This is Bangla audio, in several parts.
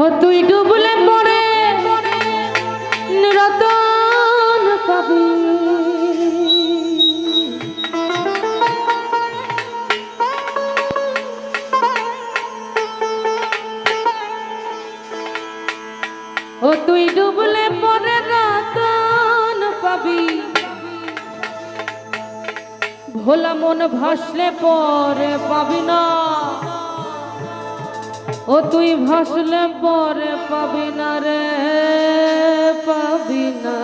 ও তুই ডুবলে পড়ে রতন পাবি, ও তুই ডুবলে পড়ে রতন পাবি, ভোলা মন ভাসলে পরে পাবি না, ও তুই ভাসলে পরে পাবি না রে, পাবি না।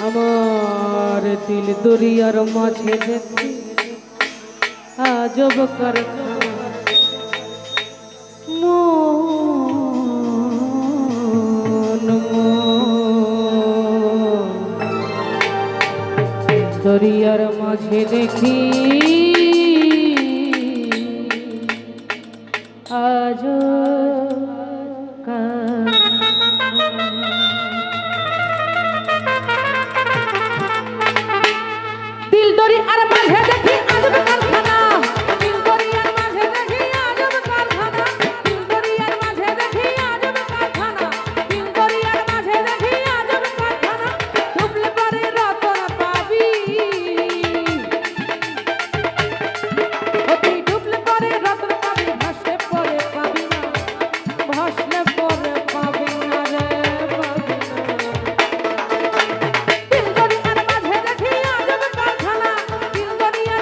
আমার দিল দরিয়ার মাঝে দেখি আজব কারখানা, দরিয়ার মাঝে দেখি আজ দিল দরিয়ার মাঝে দেখি আজব কারখানা, দিল দরিয়ার মাঝে দেখি আজব কারখানা, দিল দরিয়ার মাঝে দেখি আজব কারখানা, দিল দরিয়ার মাঝে দেখি আজব কারখানা, ডুবলে পরে রতন পাবি, ও তুই ডুবলে পরে রতন পাবি, ভাসলে পরে পাবি না, ভাসলে পরে পাবি না রে, পাবি না। দিল দরিয়ার মাঝে দেখি আজব কারখানা, দিল দরিয়ার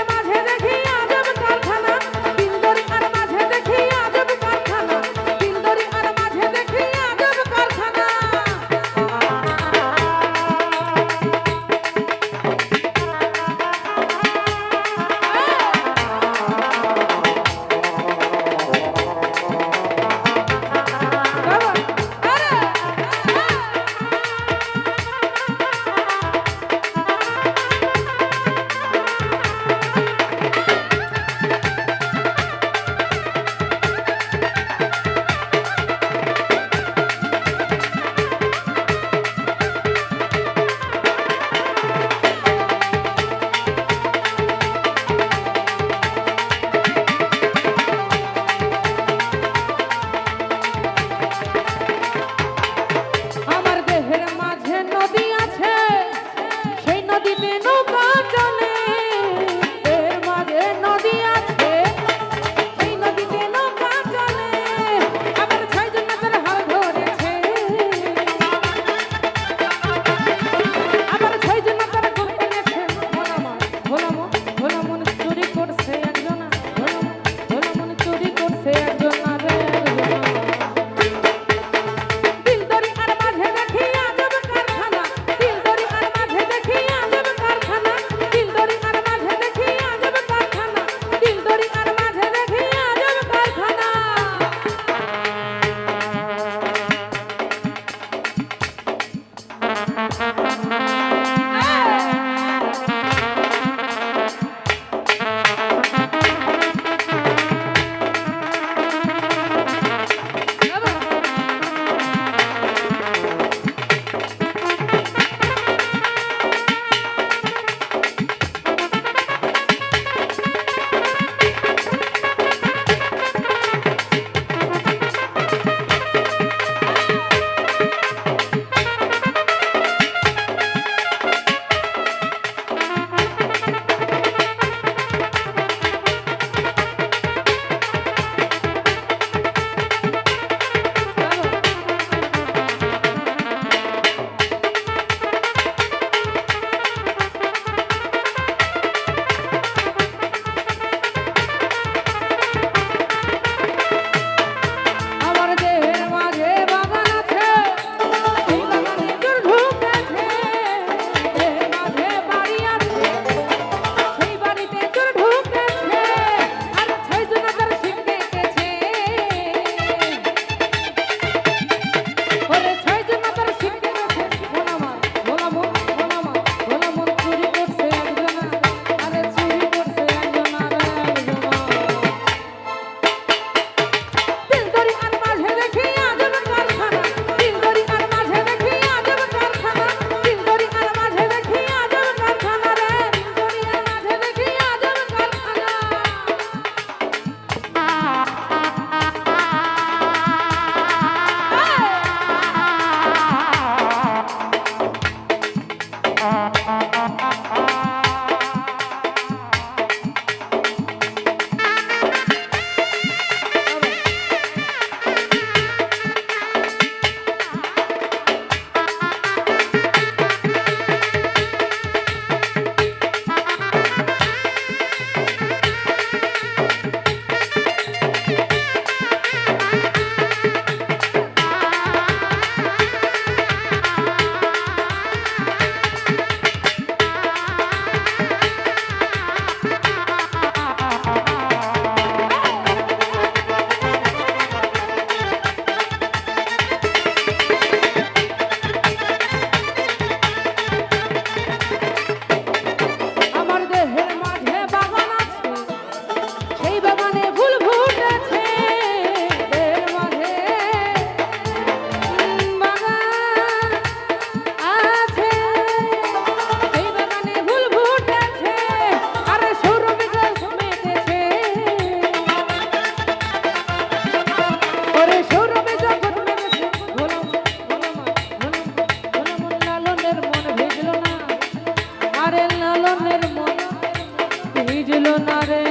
না রে